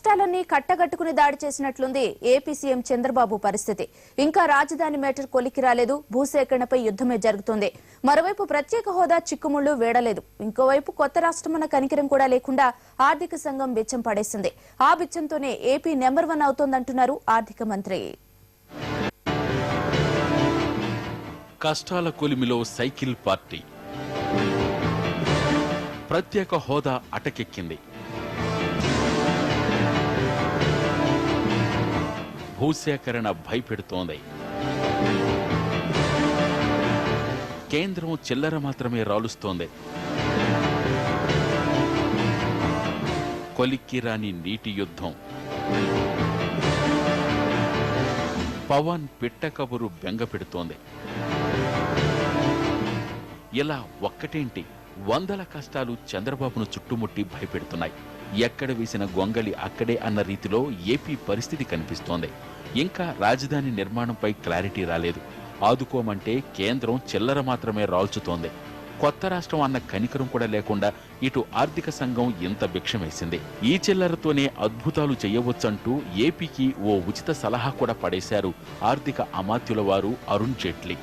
కష్టాలన్నీ కట్టగట్టుకుని దాడి చేసినట్లుంది AP CM Chandrababu పరిస్థితి. ఇంకా రాజధాని మేటర్ కొలికి రాలేదు, భూసేకరణపై యుద్ధమే జరుగుతోంది. మరోవైపు ప్రత్యేక హోదా చిక్కుముళ్లు వేడలేదు, ఇంకోవైపు కొత్త రాష్ట్రమన్న కనికరం కూడా లేకుండా ఆర్థిక సంఘం బిచ్చం పడేసింది. ఆ బిచ్చంతోనే ఏపీ నెంబర్ 1 అవుతోందంటున్నారు ఆర్థిక మంత్రి. కష్టాల కొలిమిలో సైకిల్ పార్టీ, ప్రత్యేక హోదా అటకెక్కింది. భూసేకరణ భయపెడుతోంది. కేంద్రం చిల్లర మాత్రమే రాలుస్తోంది. కొలిక్కి రాని నీటి యుద్ధం. పవన్ పిట్ట కబురు బెంగపెడుతోంది. ఇలా ఒక్కటేంటి, వందల కష్టాలు చంద్రబాబును చుట్టుముట్టి భయపెడుతున్నాయి. ఎక్కడ వేసిన గొంగలి అక్కడే అన్న రీతిలో ఏపీ పరిస్థితి కనిపిస్తోంది. ఇంకా రాజధాని నిర్మాణంపై క్లారిటీ రాలేదు. ఆదుకోమంటే కేంద్రం చిల్లర మాత్రమే రాల్చుతోంది. కొత్త రాష్ట్రం అన్న కనికరం కూడా లేకుండా ఇటు ఆర్థిక సంఘం ఇంత భిక్షమేసింది. ఈ చిల్లరతోనే అద్భుతాలు చేయవచ్చంటూ ఏపీకి ఓ ఉచిత సలహా కూడా పడేశారు ఆర్థిక అమాత్యుల వారు అరుణ్ జైట్లీ.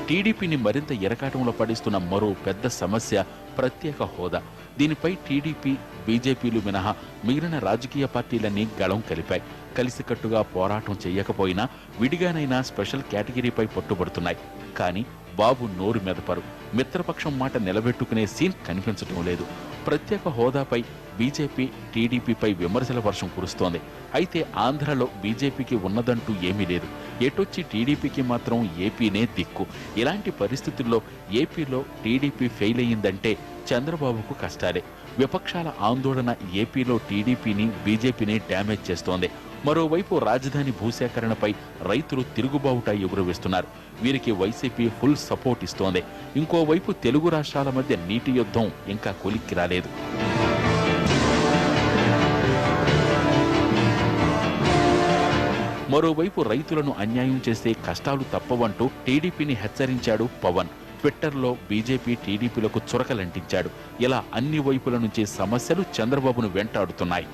టీడీపీని మరింత ఇరకాటంలో పడిస్తున్న మరో పెద్ద సమస్య ప్రత్యేక హోదా. దీనిపై టీడీపీ, బీజేపీలు మినహా మిగిలిన రాజకీయ పార్టీలన్నీ గళం కలిపాయి. కలిసికట్టుగా పోరాటం చేయకపోయినా విడిగానైనా స్పెషల్ కేటగిరీపై పట్టుబడుతున్నాయి. కానీ బాబు నోరు మెదపరు. మిత్రపక్షం మాట నిలబెట్టుకునే సీన్ కనిపించడం లేదు. ప్రత్యేక హోదాపై బీజేపీ, టీడీపీపై విమర్శల వర్షం కురుస్తోంది. అయితే ఆంధ్రలో బీజేపీకి ఉన్నదంటూ ఏమీ లేదు. ఎటొచ్చి టీడీపీకి మాత్రం ఏపీనే దిక్కు. ఇలాంటి పరిస్థితుల్లో ఏపీలో టీడీపీ ఫెయిల్ అయ్యిందంటే చంద్రబాబుకు కష్టాలే. విపక్షాల ఆందోళన ఏపీలో టీడీపీని, బీజేపీని డ్యామేజ్ చేస్తోంది. మరోవైపు రాజధాని భూసేకరణపై రైతులు తిరుగుబావుట ఎగురవేస్తున్నారు. వీరికి వైసీపీ ఫుల్ సపోర్ట్ ఇస్తోంది. ఇంకోవైపు తెలుగు రాష్ట్రాల మధ్య నీటి యుద్ధం ఇంకా కొలిక్కి రాలేదు. మరోవైపు రైతులను అన్యాయం చేస్తే కష్టాలు తప్పవంటూ టీడీపీని హెచ్చరించాడు పవన్. ట్విట్టర్లో బీజేపీ, టీడీపీలకు చురకలంటించాడు. ఇలా అన్ని వైపుల నుంచి సమస్యలు చంద్రబాబును వెంటాడుతున్నాయి.